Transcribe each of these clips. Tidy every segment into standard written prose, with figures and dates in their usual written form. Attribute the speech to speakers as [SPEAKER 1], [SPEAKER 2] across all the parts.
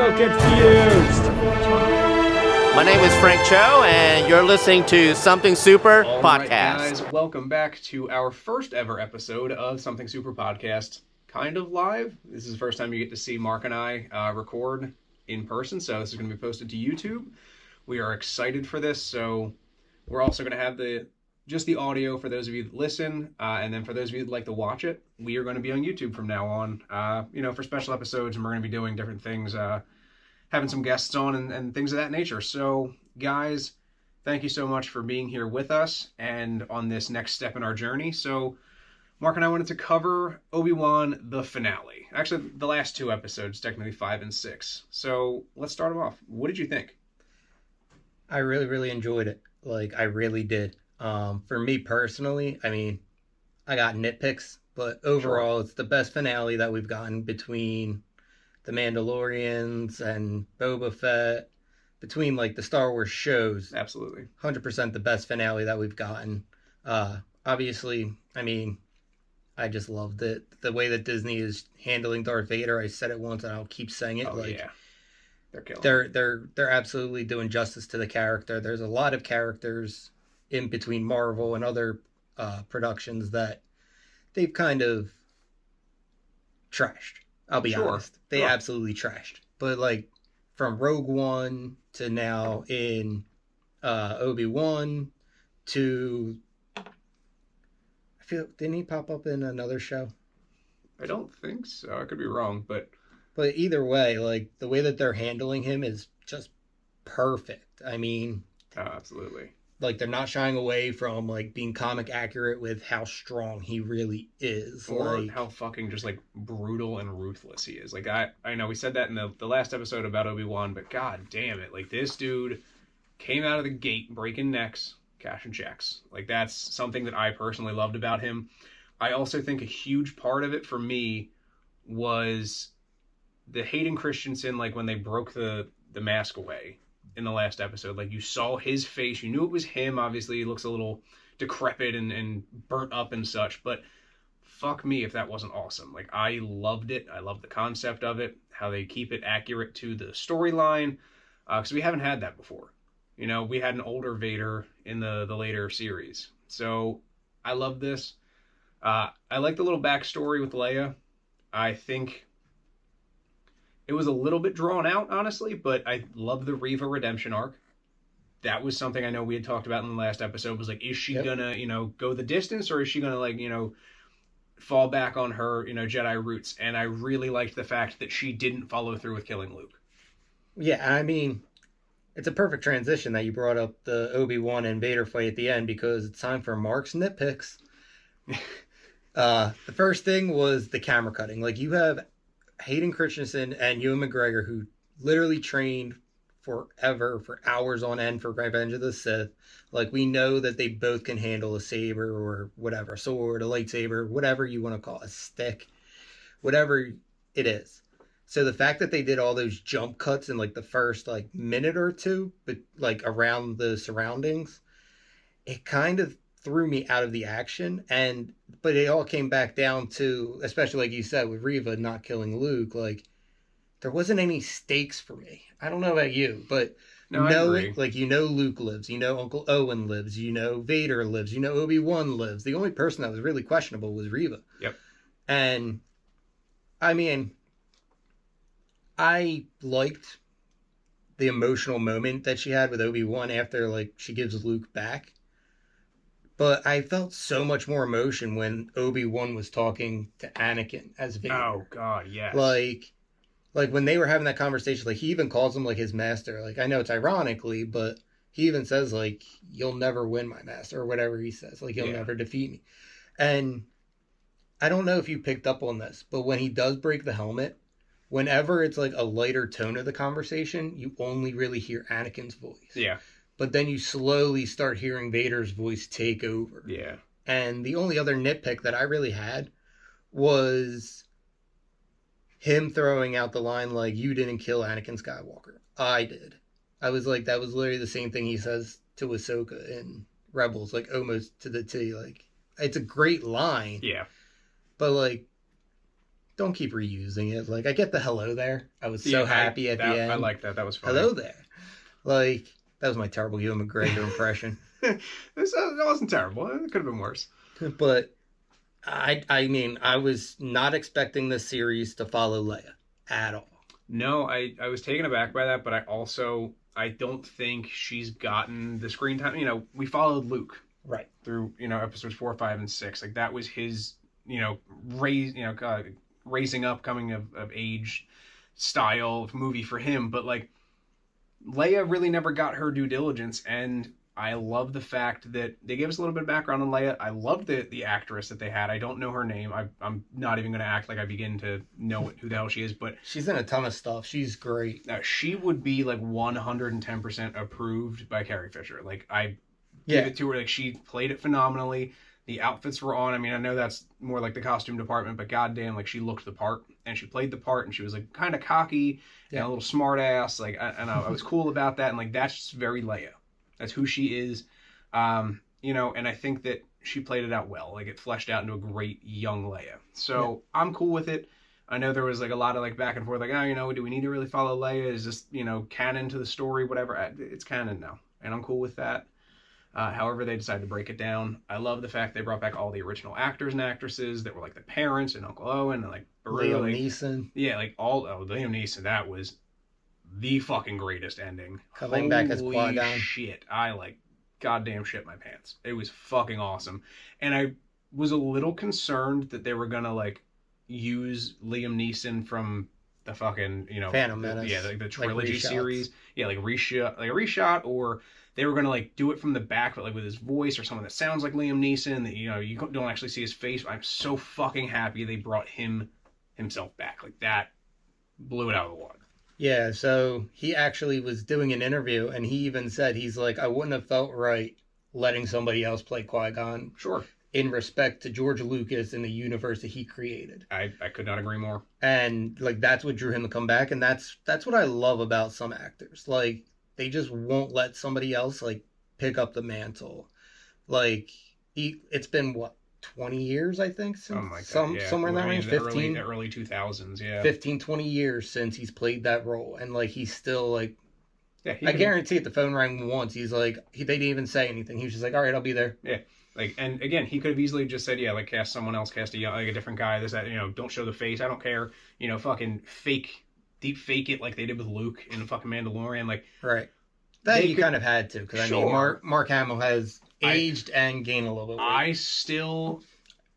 [SPEAKER 1] so confused.
[SPEAKER 2] My name is Frank Cho, and you're listening to Something Super
[SPEAKER 3] All
[SPEAKER 2] Podcast.
[SPEAKER 3] Right, guys, welcome back to our first ever episode of Something Super Podcast, kind of live. This is the first time you get to see Mark and I record in person, so this is going to be posted to YouTube. We are excited for this, so we're also going to have just the audio for those of you that listen, and then for those of you that like to watch it, we are going to be on YouTube from now on, for special episodes, and we're going to be doing different things, having some guests on and things of that nature. So, guys, thank you so much for being here with us and on this next step in our journey. So, Mark and I wanted to cover Obi Wan, the finale. Actually, the last two episodes, technically 5 and 6. So, let's start them off. What did you think?
[SPEAKER 4] I really, really enjoyed it. I really did. For me personally, I got nitpicks, but overall, It's the best finale that we've gotten between The Mandalorians and Boba Fett, between the Star Wars shows.
[SPEAKER 3] Absolutely.
[SPEAKER 4] 100% the best finale that we've gotten. Obviously, I just loved it. The way that Disney is handling Darth Vader, I said it once and I'll keep saying it.
[SPEAKER 3] Yeah. They're killing
[SPEAKER 4] they're absolutely doing justice to the character. There's a lot of characters in between Marvel and other productions that they've kind of trashed. I'll be honest. They absolutely trashed. But from Rogue One to now in Obi-Wan to didn't he pop up in another show?
[SPEAKER 3] I don't think so. I could be wrong, but
[SPEAKER 4] either way, the way that they're handling him is just perfect.
[SPEAKER 3] absolutely.
[SPEAKER 4] They're not shying away from being comic accurate with how strong he really is,
[SPEAKER 3] or how fucking just brutal and ruthless he is. I know we said that in the last episode about Obi-Wan, but god damn it, this dude came out of the gate breaking necks, cashing checks. That's something that I personally loved about him. I also think a huge part of it for me was the Hayden Christensen, when they broke the mask away in the last episode. You saw his face, you knew it was him. Obviously he looks a little decrepit and burnt up and such, but fuck me if that wasn't awesome. I loved it. I love the concept of it, how they keep it accurate to the storyline, because we haven't had that before. We had an older Vader in the later series, so I love this. I like the little backstory with Leia. I think it was a little bit drawn out, honestly, but I love the Reva redemption arc. That was something I know we had talked about in the last episode, was is she gonna, go the distance, or is she gonna, fall back on her, Jedi roots? And I really liked the fact that she didn't follow through with killing Luke.
[SPEAKER 4] Yeah, it's a perfect transition that you brought up the Obi-Wan and Vader fight at the end, because it's time for Mark's nitpicks. The first thing was the camera cutting. You have Hayden Christensen and Ewan McGregor, who literally trained forever, for hours on end, for Revenge of the Sith. We know that they both can handle a saber or whatever, a sword, a lightsaber, whatever you want to call it, a stick, whatever it is. So the fact that they did all those jump cuts in the first minute or two, but around the surroundings, it kind of threw me out of the action. But it all came back down to, especially you said, with Reva not killing Luke, there wasn't any stakes for me. I don't know about you, but knowing, Luke lives, Uncle Owen lives, Vader lives, Obi-Wan lives. The only person that was really questionable was Reva.
[SPEAKER 3] Yep.
[SPEAKER 4] And I liked the emotional moment that she had with Obi-Wan after she gives Luke back. But I felt so much more emotion when Obi-Wan was talking to Anakin as Vader.
[SPEAKER 3] Oh god, yes.
[SPEAKER 4] When they were having that conversation, he even calls him his master. I know it's ironically, but he even says you'll never win, my master, or whatever he says. You'll never defeat me. And I don't know if you picked up on this, but when he does break the helmet, whenever it's a lighter tone of the conversation, you only really hear Anakin's voice.
[SPEAKER 3] Yeah.
[SPEAKER 4] But then you slowly start hearing Vader's voice take over.
[SPEAKER 3] Yeah.
[SPEAKER 4] And the only other nitpick that I really had was him throwing out the line you didn't kill Anakin Skywalker. I did. I was that was literally the same thing he says to Ahsoka in Rebels, almost to the T. It's a great line.
[SPEAKER 3] Yeah.
[SPEAKER 4] But don't keep reusing it. Like, I get the hello there. I was so happy at the end.
[SPEAKER 3] I like that. That was funny.
[SPEAKER 4] Hello there. Like, that was my terrible Ewan McGregor impression.
[SPEAKER 3] That wasn't terrible. It could have been worse.
[SPEAKER 4] But I mean, I was not expecting this series to follow Leia at all.
[SPEAKER 3] No, I was taken aback by that, but I don't think she's gotten the screen time. You know, we followed Luke
[SPEAKER 4] right
[SPEAKER 3] through, you know, episodes 4, 5, and 6. Like, that was his, you know, raising up, coming of age style of movie for him. But like, Leia really never got her due diligence, and I love the fact that they gave us a little bit of background on Leia. I love the actress that they had. I don't know her name. I'm not even going to act like I begin to know who the hell she is, but
[SPEAKER 4] she's in a ton of stuff. She's great.
[SPEAKER 3] She would be like 110% approved by Carrie Fisher. Like, I give it to her. Like, she played it phenomenally. The outfits were on. I mean, I know that's more like the costume department, but goddamn, like, she looked the part, and she played the part, and she was like kind of cocky and a little smart ass. Like, I was cool about that, and like, that's just very Leia. That's who she is, you know, and I think that she played it out well. Like, it fleshed out into a great young Leia. So I'm cool with it. I know there was like a lot of like back and forth, like, oh, you know, do we need to really follow Leia? Is this, you know, canon to the story, whatever? It's canon now, and I'm cool with that. However they decided to break it down. I love the fact they brought back all the original actors and actresses that were like the parents and Uncle Owen and like
[SPEAKER 4] Liam Neeson.
[SPEAKER 3] Yeah, like Liam Neeson. That was the fucking greatest ending.
[SPEAKER 4] Coming back as Qui-Gon.
[SPEAKER 3] Shit, I like goddamn shit my pants. It was fucking awesome. And I was a little concerned that they were gonna like use Liam Neeson from the fucking, you know,
[SPEAKER 4] Phantom Menace.
[SPEAKER 3] Yeah, like the trilogy
[SPEAKER 4] like
[SPEAKER 3] series. Yeah, like a reshot, or they were gonna like do it from the back, but like with his voice or someone that sounds like Liam Neeson that, you know, you don't actually see his face. I'm so fucking happy they brought himself back. Like, that blew it out of the water.
[SPEAKER 4] Yeah, so he actually was doing an interview, and he even said, he's like, I wouldn't have felt right letting somebody else play Qui-Gon.
[SPEAKER 3] Sure.
[SPEAKER 4] In respect to George Lucas and the universe that he created.
[SPEAKER 3] I could not agree more.
[SPEAKER 4] And like, that's what drew him to come back, and that's what I love about some actors. Like, they just won't let somebody else like pick up the mantle. Like, it's been what, 20 years, I think, since somewhere in that range, 15,
[SPEAKER 3] the early 2000s, yeah,
[SPEAKER 4] 15, 20 years since he's played that role, and like, he's still like, I guarantee if the phone rang once, he's like, they didn't even say anything. He was just like, all right, I'll be there.
[SPEAKER 3] Yeah, like, and again, he could have easily just said, yeah, like, cast someone else, cast a different guy, this, that, you know, don't show the face, I don't care, you know, fucking deep fake it like they did with Luke in the fucking Mandalorian, like,
[SPEAKER 4] right. That you kind of had to, because I mean, Mark Hamill has aged and gained a little bit of weight.
[SPEAKER 3] I still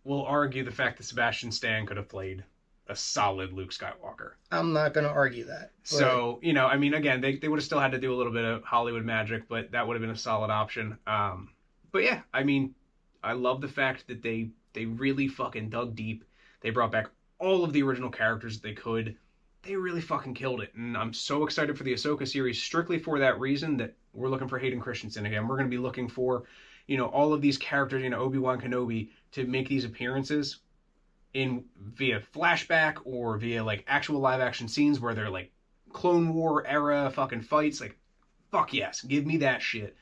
[SPEAKER 3] will argue the fact that Sebastian Stan could have played a solid Luke Skywalker.
[SPEAKER 4] I'm not going to argue that.
[SPEAKER 3] But... So, you know, I mean, again, they would have still had to do a little bit of Hollywood magic, but that would have been a solid option. But yeah, I mean, I love the fact that they really fucking dug deep. They brought back all of the original characters that they could. They really fucking killed it. And I'm so excited for the Ahsoka series strictly for that reason, that we're looking for Hayden Christensen again. We're going to be looking for, you know, all of these characters, you know, Obi Wan Kenobi, to make these appearances via flashback or via like actual live action scenes where they're like Clone War era fucking fights. Like, fuck yes, give me that shit.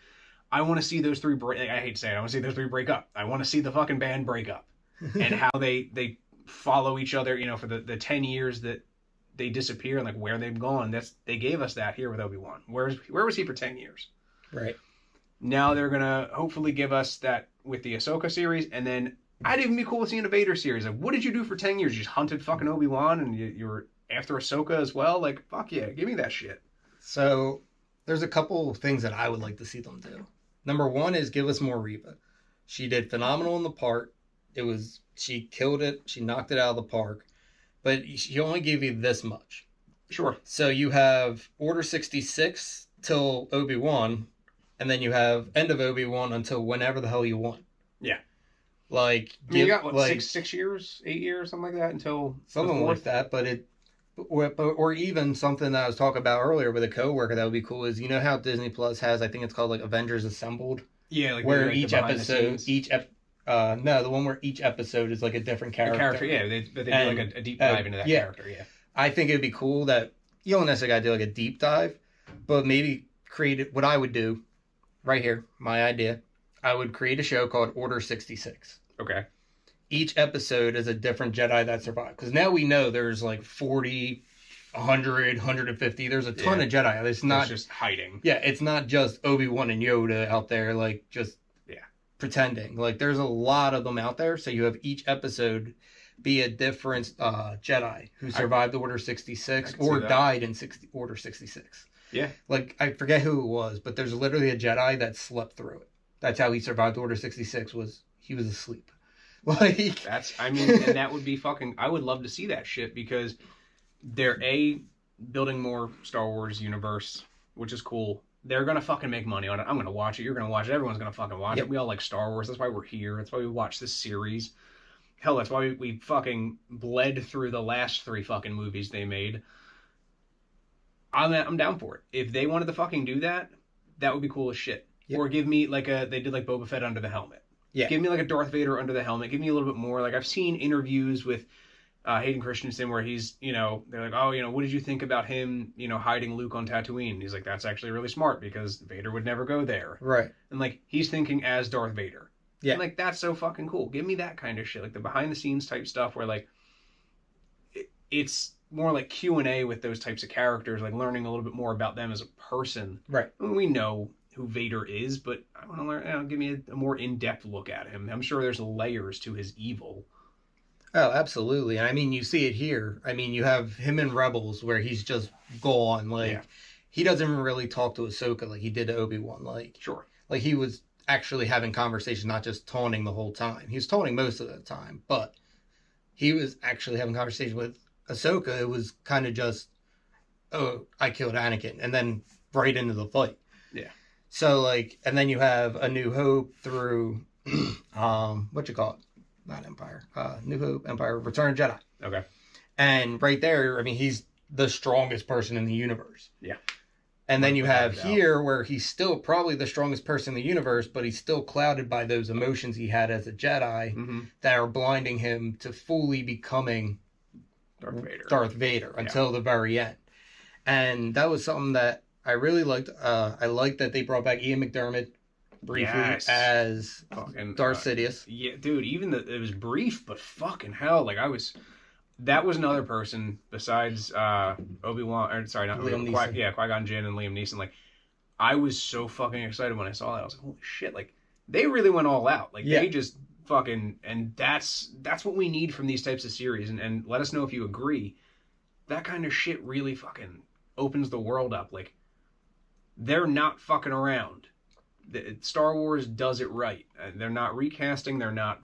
[SPEAKER 3] I want to see those three I hate to say it, I want to see those three break up. I want to see the fucking band break up. And how they follow each other, you know, for the 10 years that they disappear and like where they've gone. They gave us that here with Obi-Wan. Where was he for 10 years?
[SPEAKER 4] Right.
[SPEAKER 3] Now they're gonna hopefully give us that with the Ahsoka series, and then I'd even be cool with seeing a Vader series. Like, what did you do for 10 years? You just hunted fucking Obi-Wan, and you were after Ahsoka as well? Like, fuck yeah, give me that shit.
[SPEAKER 4] So there's a couple things that I would like to see them do. Number one is give us more Reva. She did phenomenal in the part. She killed it. She knocked it out of the park. But she only gave you this much.
[SPEAKER 3] Sure.
[SPEAKER 4] So you have Order 66 till Obi-Wan, and then you have end of Obi-Wan until whenever the hell you want.
[SPEAKER 3] Yeah.
[SPEAKER 4] Like,
[SPEAKER 3] I mean, you got what, like, 6 years, 8 years, something like that, until
[SPEAKER 4] something like that. But or even something that I was talking about earlier with a coworker that would be cool is, you know how Disney Plus has, I think it's called like Avengers Assembled.
[SPEAKER 3] Yeah, like
[SPEAKER 4] where each episode, no, the one where each episode is like a different character.
[SPEAKER 3] Yeah, they do like a deep dive into that character. Yeah,
[SPEAKER 4] I think it'd be cool that you don't necessarily gotta do like a deep dive, but maybe create it. What I would do, right here, my idea, I would create a show called Order 66.
[SPEAKER 3] Okay.
[SPEAKER 4] each episode is a different Jedi that survived. Because now we know there's like 40, 100, 150. There's a ton of Jedi. It's not
[SPEAKER 3] just hiding.
[SPEAKER 4] Yeah, it's not just Obi-Wan and Yoda out there like just pretending. Like there's a lot of them out there. So you have each episode be a different Jedi who survived Order 66 or died in Order 66.
[SPEAKER 3] Yeah.
[SPEAKER 4] Like I forget who it was, but there's literally a Jedi that slept through it. That's how he survived Order 66. He was asleep. Like
[SPEAKER 3] and that would be fucking. I would love to see that shit because they're building more Star Wars universe, which is cool. They're gonna fucking make money on it. I'm gonna watch it. You're gonna watch it. Everyone's gonna fucking watch it. We all like Star Wars. That's why we're here. That's why we watch this series. Hell, that's why we fucking bled through the last 3 fucking movies they made. I'm down for it. If they wanted to fucking do that, that would be cool as shit. Yep. Or give me they did like Boba Fett under the helmet.
[SPEAKER 4] Yeah.
[SPEAKER 3] Give me like a Darth Vader under the helmet. Give me a little bit more. Like I've seen interviews with Hayden Christensen where he's, they're like, oh, what did you think about him, hiding Luke on Tatooine? And he's like, that's actually really smart because Vader would never go there.
[SPEAKER 4] Right.
[SPEAKER 3] And like he's thinking as Darth Vader.
[SPEAKER 4] Yeah.
[SPEAKER 3] And like that's so fucking cool. Give me that kind of shit, like the behind the scenes type stuff where like it's more like Q&A with those types of characters, like learning a little bit more about them as a person.
[SPEAKER 4] Right.
[SPEAKER 3] I mean, we know who Vader is, but I want to learn. Give me a more in-depth look at him. I'm sure there's layers to his evil.
[SPEAKER 4] Oh, absolutely. And I mean, you see it here. I mean, you have him in Rebels where he's just gone. Like, he doesn't really talk to Ahsoka like he did to Obi-Wan. Like,
[SPEAKER 3] sure.
[SPEAKER 4] Like, he was actually having conversations, not just taunting the whole time. He was taunting most of the time, but he was actually having conversation with Ahsoka. It was kind of just, oh, I killed Anakin, and then right into the fight.
[SPEAKER 3] Yeah.
[SPEAKER 4] So, like, and then you have A New Hope through, what you call it? Not Empire. New Hope, Empire, Return of Jedi.
[SPEAKER 3] Okay.
[SPEAKER 4] And right there, I mean, he's the strongest person in the universe.
[SPEAKER 3] Yeah.
[SPEAKER 4] And then you have here where he's still probably the strongest person in the universe, but he's still clouded by those emotions he had as a Jedi that are blinding him to fully becoming Darth Vader until the very end. And that was something that I really liked. I liked that they brought back Ian McDermott briefly as Darth Sidious.
[SPEAKER 3] Yeah, dude, even it was brief, but fucking hell, like that was another person besides Obi-Wan, or sorry, not Qui-Gon Jinn and Liam Neeson. Like, I was so fucking excited when I saw that. I was like, holy shit, like, they really went all out. Like, they just fucking, and that's what we need from these types of series. And let us know if you agree. That kind of shit really fucking opens the world up. Like, they're not fucking around. Star Wars does it right. They're not recasting. They're not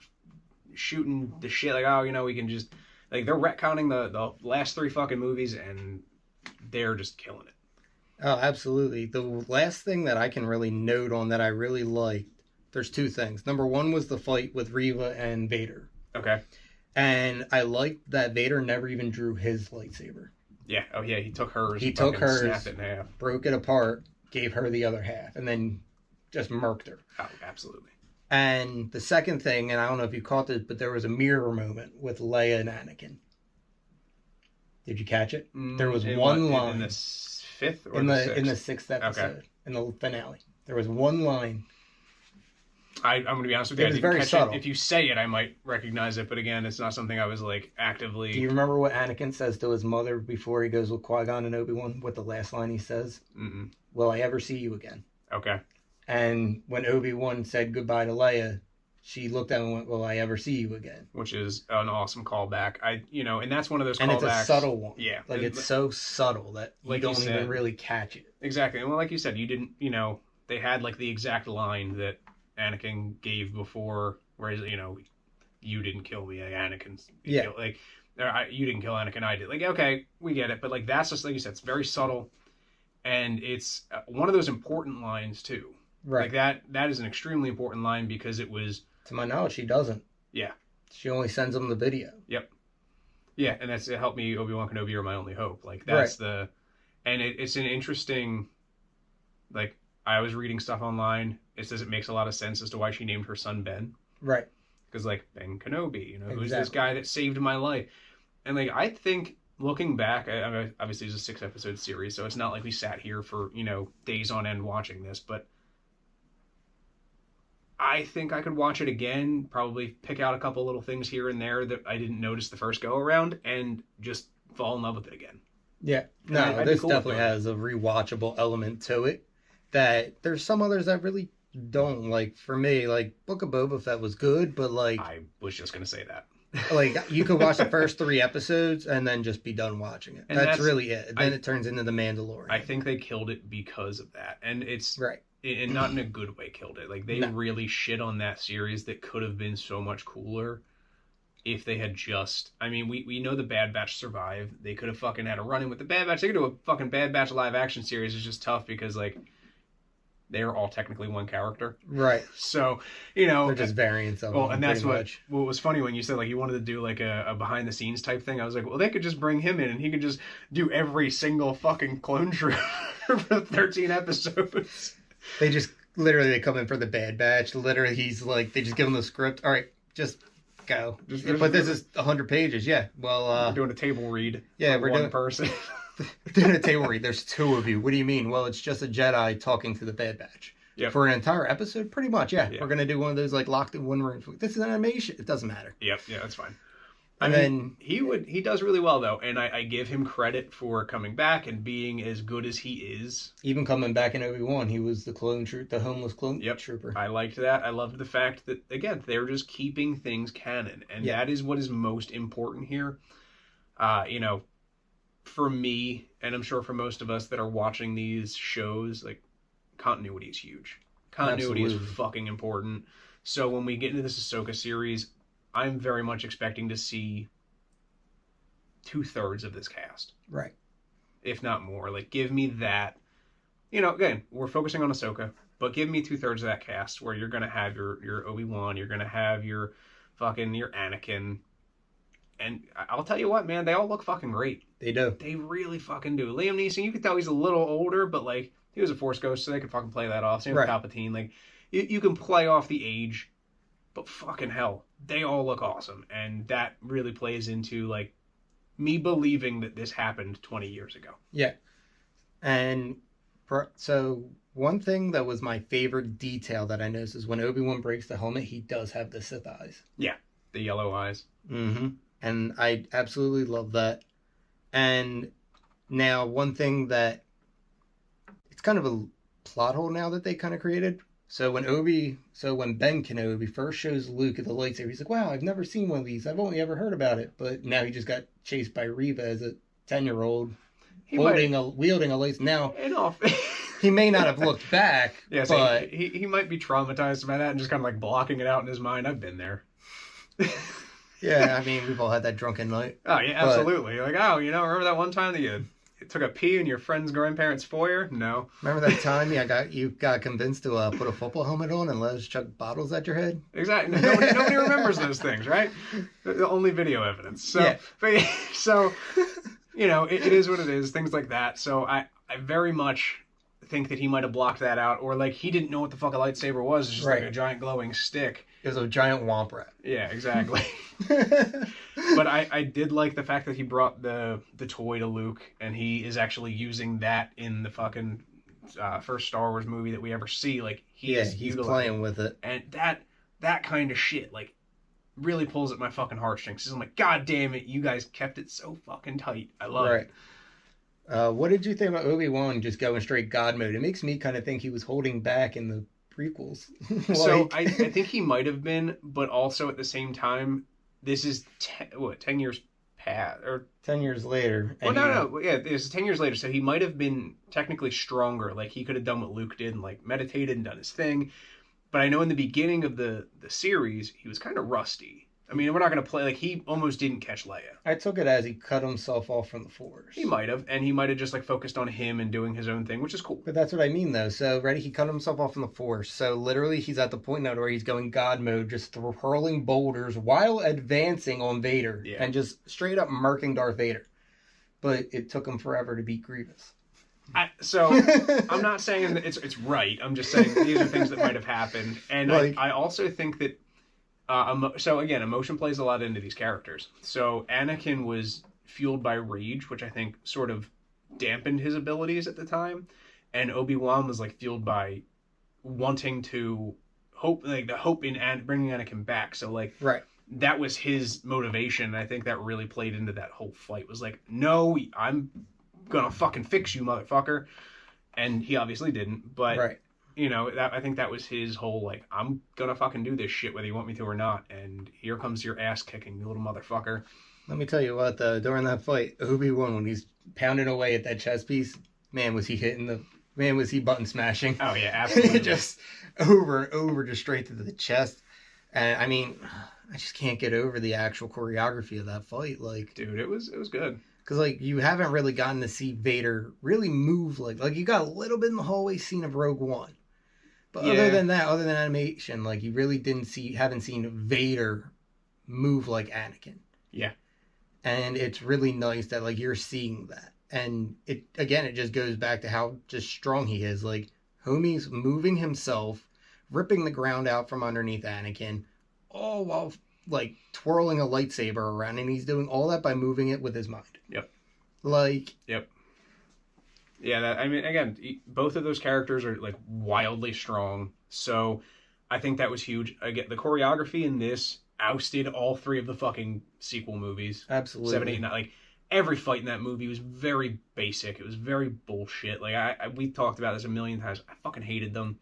[SPEAKER 3] shooting the shit like, oh, we can just... Like, they're retconning the last 3 fucking movies, and they're just killing it.
[SPEAKER 4] Oh, absolutely. The last thing that I can really note on that I really liked, there's 2 things. Number 1 was the fight with Reva and Vader.
[SPEAKER 3] Okay.
[SPEAKER 4] And I liked that Vader never even drew his lightsaber.
[SPEAKER 3] Yeah. Oh, yeah. He took hers.
[SPEAKER 4] He took hers,
[SPEAKER 3] snapped it in half,
[SPEAKER 4] broke it apart, gave her the other half, and then just murked her.
[SPEAKER 3] Oh, absolutely.
[SPEAKER 4] And the second thing, and I don't know if you caught this, but there was a mirror moment with Leia and Anakin. Did you catch it? There was one line
[SPEAKER 3] in the 5th or
[SPEAKER 4] in
[SPEAKER 3] the 6th?
[SPEAKER 4] In the 6th episode, in the finale. There was one line.
[SPEAKER 3] I'm going to be honest with you.
[SPEAKER 4] It was very subtle.
[SPEAKER 3] If you say it, I might recognize it, but again, it's not something I was like actively.
[SPEAKER 4] Do you remember what Anakin says to his mother before he goes with Qui-Gon and Obi-Wan? What the last line he says?
[SPEAKER 3] Mm-mm.
[SPEAKER 4] Will I ever see you again?
[SPEAKER 3] Okay.
[SPEAKER 4] And when Obi-Wan said goodbye to Leia, she looked at him and went, will I ever see you again?
[SPEAKER 3] Which is an awesome callback. And that's one of those callbacks.
[SPEAKER 4] And it's a subtle one.
[SPEAKER 3] Yeah.
[SPEAKER 4] Like, it's so subtle that you don't even really catch it.
[SPEAKER 3] Exactly. And well, like you said, you didn't, they had like the exact line that Anakin gave before, whereas, you didn't kill me, Anakin. You didn't kill Anakin, I did. Like, okay, we get it. But like, that's just, like you said, it's very subtle. And it's one of those important lines too.
[SPEAKER 4] Right.
[SPEAKER 3] Like that is an extremely important line because it was...
[SPEAKER 4] To my knowledge, she doesn't.
[SPEAKER 3] Yeah.
[SPEAKER 4] She only sends them the video.
[SPEAKER 3] Yep. Yeah, and it helped me, Obi Wan Kenobi are my only hope. Like, that's right. And it's an interesting... Like, I was reading stuff online. It says it makes a lot of sense as to why she named her son Ben.
[SPEAKER 4] Right.
[SPEAKER 3] Because, like, Ben Kenobi,
[SPEAKER 4] exactly.
[SPEAKER 3] Who's this guy that saved my life. And, like, I think... Looking back, I mean, obviously it's a 6-episode series, so it's not like we sat here for, days on end watching this, but I think I could watch it again, probably pick out a couple little things here and there that I didn't notice the first go around, and just fall in love with it again.
[SPEAKER 4] Yeah. No,
[SPEAKER 3] I'd be
[SPEAKER 4] this
[SPEAKER 3] cool with
[SPEAKER 4] definitely
[SPEAKER 3] doing it.
[SPEAKER 4] has a rewatchable element to it that there's some others that really don't. Like, for me, like, Book of Boba Fett was good, but, like,
[SPEAKER 3] I was just going to say that.
[SPEAKER 4] like you could watch the first 3 episodes and then just be done watching it.
[SPEAKER 3] And
[SPEAKER 4] That's
[SPEAKER 3] that's-
[SPEAKER 4] really it. Then it turns into The Mandalorian.
[SPEAKER 3] I think they killed it because of that. And it's...
[SPEAKER 4] Right.
[SPEAKER 3] And not in a good way killed it. Like, they really shit on that series that could have been so much cooler if they had just... I mean, we know the Bad Batch survived. They could have fucking had a run-in with the Bad Batch. They could do a fucking Bad Batch live-action series. It's just tough because, like, they're all technically one character.
[SPEAKER 4] Right.
[SPEAKER 3] So, you know...
[SPEAKER 4] They're just variants of
[SPEAKER 3] Well,
[SPEAKER 4] them,
[SPEAKER 3] and that's
[SPEAKER 4] pretty
[SPEAKER 3] what
[SPEAKER 4] much.
[SPEAKER 3] was funny when you said, like, you wanted to do, like, a behind-the-scenes type thing. I was like, well, they could just bring him in and he could just do every single fucking clone troop for 13 episodes.
[SPEAKER 4] They just literally they come in for the Bad Batch. Literally, he's like they just give him the script. All right, just go. But this is 100 pages. Yeah. Well,
[SPEAKER 3] we're doing a table read.
[SPEAKER 4] Yeah,
[SPEAKER 3] for
[SPEAKER 4] we're
[SPEAKER 3] one
[SPEAKER 4] doing
[SPEAKER 3] person.
[SPEAKER 4] doing a table read. There's 2 of you. What do you mean? Well, it's just a Jedi talking to the Bad Batch.
[SPEAKER 3] Yep.
[SPEAKER 4] For an entire episode, pretty much. Yeah.
[SPEAKER 3] Yeah.
[SPEAKER 4] We're gonna do one of those like locked in one room. This is animation. It doesn't matter.
[SPEAKER 3] Yep, yeah, that's fine.
[SPEAKER 4] And then
[SPEAKER 3] he does really well though, and I give him credit for coming back and being as good as he is.
[SPEAKER 4] even coming back in Obi Wan, he was the the homeless clone
[SPEAKER 3] Yep.
[SPEAKER 4] trooper.
[SPEAKER 3] I liked that. I loved the fact that again they're just keeping things canon, and
[SPEAKER 4] Yeah.
[SPEAKER 3] that is what is most important here. You know, for me, and I'm sure for most of us that are watching these shows, like continuity is huge. Continuity
[SPEAKER 4] Absolutely.
[SPEAKER 3] is fucking important. So when we get into this Ahsoka series, I'm very much expecting to see 2/3 of this cast,
[SPEAKER 4] Right.
[SPEAKER 3] if not more. Like, give me that. You know, again, we're focusing on Ahsoka, but give me 2/3 of that cast where you're gonna have your Obi Wan, you're gonna have your Anakin, and I'll tell you what, man, they all look fucking great.
[SPEAKER 4] They do.
[SPEAKER 3] They really fucking do. Liam Neeson, you can tell he's a little older, but like he was a Force ghost, so they could fucking play that off. Same with
[SPEAKER 4] Right.
[SPEAKER 3] Palpatine. Like you can play off the age, but fucking hell, they all look awesome, and that really plays into like me believing that this happened 20 years ago.
[SPEAKER 4] Yeah. And so one thing that was my favorite detail that I noticed is when Obi-Wan breaks the helmet, he does have the Sith eyes.
[SPEAKER 3] The yellow eyes.
[SPEAKER 4] Mm-hmm. And I absolutely love that. And now one thing that it's kind of a plot hole now that they kind of created. So when Ben Kenobi first shows Luke at the lightsaber, he's like, wow, I've never seen one of these. I've only ever heard about it. But now he just got chased by Reva as a 10-year-old wielding a lightsaber. Now,
[SPEAKER 3] And off.
[SPEAKER 4] he may not have looked back,
[SPEAKER 3] Yeah, so
[SPEAKER 4] but
[SPEAKER 3] he might be traumatized by that and just kind of like blocking it out in his mind. I've been there.
[SPEAKER 4] yeah, I mean, we've all had that drunken night.
[SPEAKER 3] Oh yeah, absolutely. Like, oh, you know, remember that one time that you took a pee in your friend's grandparents' foyer? No.
[SPEAKER 4] Remember that time you got convinced to put a football helmet on and let us chuck bottles at your head?
[SPEAKER 3] Exactly. Nobody remembers those things, right? The only video evidence. So,
[SPEAKER 4] Yeah.
[SPEAKER 3] but, so you know, it is what it is. Things like that. So I very much think that he might have blocked that out, or like he didn't know what the fuck a lightsaber was. It's just like
[SPEAKER 4] Right.
[SPEAKER 3] a giant glowing stick.
[SPEAKER 4] It was a giant womp rat.
[SPEAKER 3] Yeah, exactly. But I did like the fact that he brought the toy to Luke, and he is actually using that in the fucking first Star Wars movie that we ever see. Like
[SPEAKER 4] he's
[SPEAKER 3] utilizing-
[SPEAKER 4] playing with it.
[SPEAKER 3] and that kind of shit like really pulls at my fucking heartstrings. 'Cause I'm like, God damn it, you guys kept it so fucking tight. I love it.
[SPEAKER 4] What did you think about Obi-Wan just going straight God mode? It makes me kind of think he was holding back in the prequels.
[SPEAKER 3] So I think he might have been, but also at the same time, this is 10 years past, or
[SPEAKER 4] 10 years later.
[SPEAKER 3] well,
[SPEAKER 4] and
[SPEAKER 3] no, yeah, it's 10 years later, so he might have been technically stronger. Like he could have done what Luke did and like meditated and done his thing. But I know in the beginning of the series, he was kind of rusty. I mean, we're not going to play like he almost didn't catch Leia.
[SPEAKER 4] I took it as he cut himself off from the Force.
[SPEAKER 3] He might have, and he might have just like focused on him and doing his own thing, which is cool.
[SPEAKER 4] But that's what I mean, though. So, ready, he cut himself off from the Force. So, literally, he's at the point now where he's going God mode, just hurling boulders while advancing on Vader.
[SPEAKER 3] Yeah.
[SPEAKER 4] And just straight up murking Darth Vader. But it took him forever to beat Grievous.
[SPEAKER 3] So I'm not saying that it's right. I'm just saying these are things that might have happened, and
[SPEAKER 4] Like-
[SPEAKER 3] I also think that. So again, emotion plays a lot into these characters. So Anakin was fueled by rage, which I think sort of dampened his abilities at the time, and Obi-Wan was like fueled by wanting to the hope in bringing Anakin back. So like,
[SPEAKER 4] Right.
[SPEAKER 3] that was his motivation. And I think that really played into that whole fight. Was like, no, I'm gonna fucking fix you, motherfucker. And he obviously didn't. But
[SPEAKER 4] Right.
[SPEAKER 3] you know, I think that was his whole like, I'm gonna fucking do this shit whether you want me to or not. And here comes your ass kicking, you little motherfucker.
[SPEAKER 4] Let me tell you what, though, during that fight, Obi Wan, when he's pounding away at that chess piece, man, was he button smashing?
[SPEAKER 3] Oh yeah, absolutely.
[SPEAKER 4] Just over and over, just straight to the chest. And I mean, I just can't get over the actual choreography of that fight. Like,
[SPEAKER 3] dude, it was good.
[SPEAKER 4] Because like you haven't really gotten to see Vader really move like you got a little bit in the hallway scene of Rogue One, but other than animation, like you really haven't seen Vader move like Anakin.
[SPEAKER 3] Yeah.
[SPEAKER 4] And it's really nice that like you're seeing that. And it just goes back to how just strong he is. Like homie's moving himself, ripping the ground out from underneath Anakin, all while like twirling a lightsaber around, and he's doing all that by moving it with his mind.
[SPEAKER 3] Yep.
[SPEAKER 4] Like.
[SPEAKER 3] Yep. Yeah, I mean, again, both of those characters are like wildly strong. So I think that was huge. Again, the choreography in this ousted all three of the fucking sequel movies.
[SPEAKER 4] Absolutely.
[SPEAKER 3] 7, 8, 9. Like every fight in that movie was very basic. It was very bullshit. Like we talked about this a million times. I fucking hated them.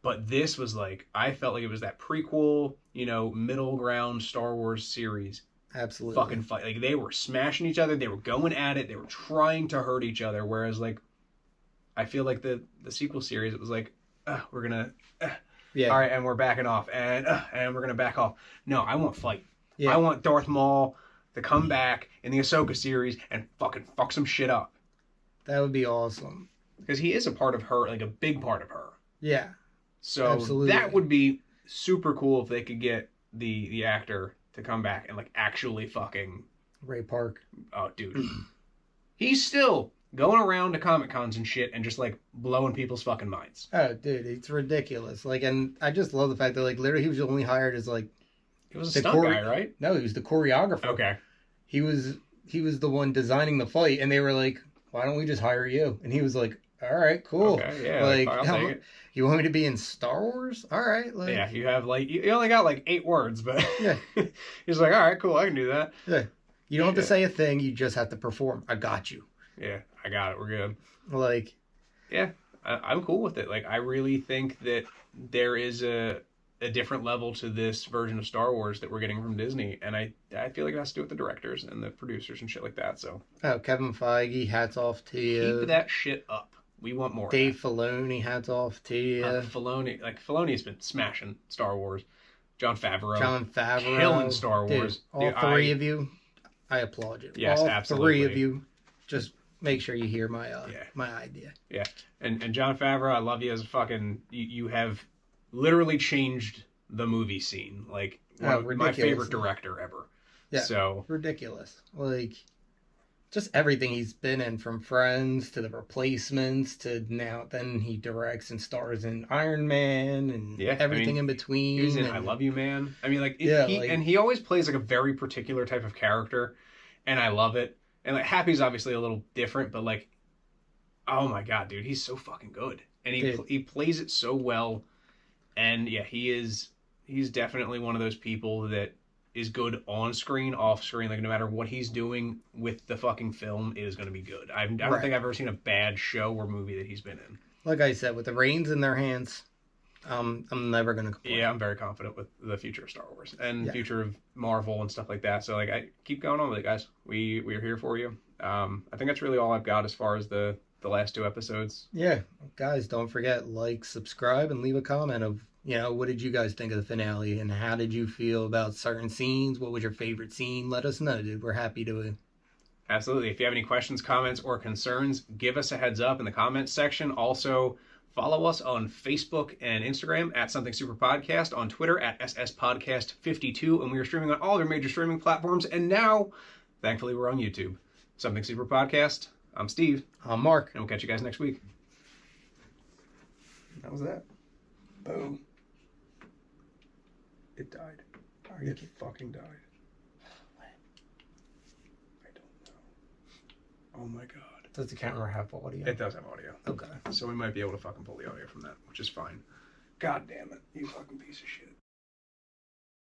[SPEAKER 3] But this was like, I felt like it was that prequel, you know, middle ground Star Wars series.
[SPEAKER 4] Absolutely.
[SPEAKER 3] Fucking fight. Like they were smashing each other. They were going at it. They were trying to hurt each other. Whereas like, I feel like the sequel series, it was like, we're gonna,
[SPEAKER 4] yeah.
[SPEAKER 3] All right, and we're backing off, and we're gonna back off. No, I want fight.
[SPEAKER 4] Yeah.
[SPEAKER 3] I want Darth Maul to come back in the Ahsoka series and fucking fuck some shit up.
[SPEAKER 4] That would be awesome.
[SPEAKER 3] Because he is a part of her, like a big part of her.
[SPEAKER 4] Yeah.
[SPEAKER 3] So
[SPEAKER 4] absolutely.
[SPEAKER 3] That would be super cool if they could get the actor to come back and like actually fucking
[SPEAKER 4] Ray Park.
[SPEAKER 3] Oh, dude, he's still going around to Comic Cons and shit and just like blowing people's fucking minds.
[SPEAKER 4] Oh, dude, it's ridiculous. Like, and I just love the fact that like literally he was only hired as like
[SPEAKER 3] he was a stunt guy, right?
[SPEAKER 4] No, he was the choreographer.
[SPEAKER 3] Okay. He
[SPEAKER 4] was the one designing the fight, and they were like, "Why don't we just hire you?" And he was like, "All right, cool.
[SPEAKER 3] Okay, yeah,
[SPEAKER 4] like,
[SPEAKER 3] I'll take it.
[SPEAKER 4] You want me to be in Star Wars? All right." Like,
[SPEAKER 3] yeah, you have like you only got like 8 words, but
[SPEAKER 4] yeah,
[SPEAKER 3] he's like, "All right, cool, I can do that."
[SPEAKER 4] Yeah, you don't have to say a thing. You just have to perform. I got you.
[SPEAKER 3] Yeah, I got it. We're good.
[SPEAKER 4] Like,
[SPEAKER 3] yeah, I'm cool with it. Like, I really think that there is a different level to this version of Star Wars that we're getting from Disney, and I feel like it has to do with the directors and the producers and shit like that. So,
[SPEAKER 4] Kevin Feige, hats off to you.
[SPEAKER 3] Keep that shit up. We want more.
[SPEAKER 4] Dave Filoni, hats off to you.
[SPEAKER 3] Filoni's been smashing Star Wars. Jon Favreau,
[SPEAKER 4] killing
[SPEAKER 3] Star Wars.
[SPEAKER 4] All three of you, I applaud you.
[SPEAKER 3] Yes,
[SPEAKER 4] all
[SPEAKER 3] absolutely.
[SPEAKER 4] 3 of you, just make sure you hear my my idea.
[SPEAKER 3] Yeah, and Jon Favreau, I love you as a fucking. You have literally changed the movie scene. Like my favorite director ever.
[SPEAKER 4] Yeah.
[SPEAKER 3] So
[SPEAKER 4] ridiculous. Like just everything he's been in, from Friends to The Replacements to now. Then he directs and stars in Iron Man and everything in between.
[SPEAKER 3] He was in I Love You, Man. I mean, he always plays like a very particular type of character, and I love it. And like Happy's obviously a little different, but like, oh my god, dude, he's so fucking good, and he plays it so well. And yeah, he's definitely one of those people that is good on screen, off screen. Like no matter what he's doing with the fucking film, it is going to be good. I don't think I've ever seen a bad show or movie that he's been in.
[SPEAKER 4] Like I said, with the reins in their hands, I'm never going to complain.
[SPEAKER 3] Yeah, I'm very confident with the future of Star Wars and the future of Marvel and stuff like that. So like, I keep going on with it, guys. We're here for you. I think that's really all I've got as far as the last 2 episodes.
[SPEAKER 4] Yeah, guys, don't forget, like, subscribe, and leave a comment of, what did you guys think of the finale, and how did you feel about certain scenes? What was your favorite scene? Let us know, dude. We're happy to.
[SPEAKER 3] Absolutely. If you have any questions, comments, or concerns, give us a heads up in the comments section. Also, follow us on Facebook and Instagram at Something Super Podcast, on Twitter at SSPodcast52, and we are streaming on all their major streaming platforms. And now, thankfully, we're on YouTube. Something Super Podcast. I'm Steve.
[SPEAKER 4] I'm Mark.
[SPEAKER 3] And we'll catch you guys next week. That was that. Boom. It died. It fucking died. I don't know. Oh my god.
[SPEAKER 4] Does the camera have audio?
[SPEAKER 3] It does have audio.
[SPEAKER 4] Okay.
[SPEAKER 3] So we might be able to fucking pull the audio from that, which is fine. God damn it, you fucking piece of shit.